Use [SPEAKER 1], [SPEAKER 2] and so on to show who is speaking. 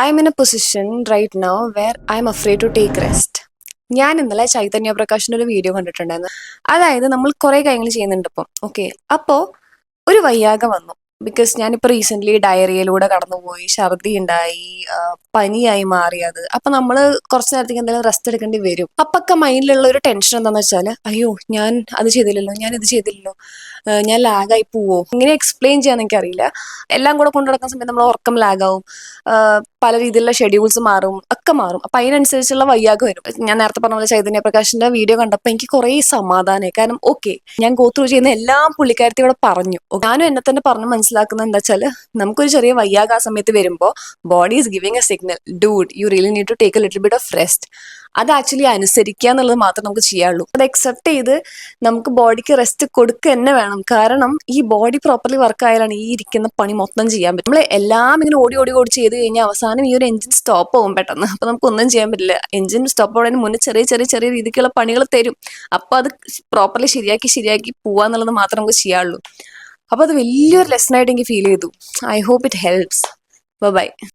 [SPEAKER 1] I'm in a position right now where I'm afraid to take rest. ഞാൻ ഇന്നലെ ചൈതന്യ പ്രകാശിന്റെ ഒരു വീഡിയോ കണ്ടിട്ടുണ്ടായിരുന്നു. അതായത് നമ്മൾ കുറെ കാര്യങ്ങൾ ചെയ്യുന്നുണ്ട് ഇപ്പം. ഓക്കെ, അപ്പോ ഒരു വയ്യാക വന്നു. ബിക്കോസ് ഞാനിപ്പോ റീസെന്റ് ഡയറിയയിലൂടെ കടന്നുപോയി, ഛർദി ഉണ്ടായി, പനിയായി മാറിയത്. അപ്പൊ നമ്മള് കുറച്ചു നേരത്തേക്ക് എന്തെങ്കിലും റെസ്റ്റ് എടുക്കേണ്ടി വരും. അപ്പൊക്കെ മൈൻഡിലുള്ള ഒരു ടെൻഷൻ എന്താന്ന് വെച്ചാല്, അയ്യോ ഞാൻ അത് ചെയ്തില്ലല്ലോ, ഞാൻ ഇത് ചെയ്തില്ലല്ലോ, ഞാൻ ലാഗായി പോവോ, ഇങ്ങനെ എക്സ്പ്ലെയിൻ ചെയ്യാൻ എനിക്കറിയില്ല. എല്ലാം കൂടെ കൊണ്ടു നടക്കുന്ന സമയത്ത് നമ്മൾ ഉറക്കം ലാഗാവും, പല രീതിയിലുള്ള ഷെഡ്യൂൾസ് മാറും, ഒക്കെ മാറും. അപ്പൊ അതിനനുസരിച്ചുള്ള വയ്യാക വരും. ഞാൻ നേരത്തെ പറഞ്ഞ പോലെ ചൈതന്യ പ്രകാശിന്റെ വീഡിയോ കണ്ടപ്പോൾ എനിക്ക് കുറെ സമാധാനമായി. കാരണം ഓക്കെ, ഞാൻ ഗോ ത്രൂ ചെയ്യുന്ന എല്ലാം പുള്ളിക്കാരത്തി ഇവിടെ പറഞ്ഞു. ഞാനും എന്നെ തന്നെ പറഞ്ഞു മനസ്സിലാക്കുന്നത് എന്താ വെച്ചാല്, നമുക്കൊരു ചെറിയ വയ്യാക ആ സമയത്ത് വരുമ്പോൾ body is giving a signal, dude you really need to take a little bit of rest. അത് ആക്ച്വലി അനുസരിക്കുക എന്നുള്ളത് മാത്രം നമുക്ക് ചെയ്യാറുള്ളൂ. അത് അക്സെപ്റ്റ് ചെയ്ത് നമുക്ക് ബോഡിക്ക് റെസ്റ്റ് കൊടുക്കുക തന്നെ വേണം. കാരണം ഈ ബോഡി പ്രോപ്പർലി വർക്ക് ആയാലാണ് ഈ ഇരിക്കുന്ന പണി മൊത്തം ചെയ്യാൻ പറ്റും. നമ്മൾ എല്ലാം ഇങ്ങനെ ഓടി ഓടി ഓടി ചെയ്ത് കഴിഞ്ഞാൽ അവസാനം ഈ ഒരു എഞ്ചിൻ സ്റ്റോപ്പ് ആവും പെട്ടെന്ന്. അപ്പൊ നമുക്ക് ഒന്നും ചെയ്യാൻ പറ്റില്ല. എഞ്ചിൻ സ്റ്റോപ്പ് ആവുന്നതിന് മുന്നേ ചെറിയ ചെറിയ ചെറിയ രീതിക്കുള്ള പണികൾ തരും. അപ്പൊ അത് പ്രോപ്പർലി ശരിയാക്കി പോവാന്നുള്ളത് മാത്രം നമുക്ക് ചെയ്യാറുള്ളൂ. അപ്പൊ അത് വലിയൊരു ലെസൺ ആയിട്ട് എനിക്ക് ഫീൽ ചെയ്തു. I hope it helps. By.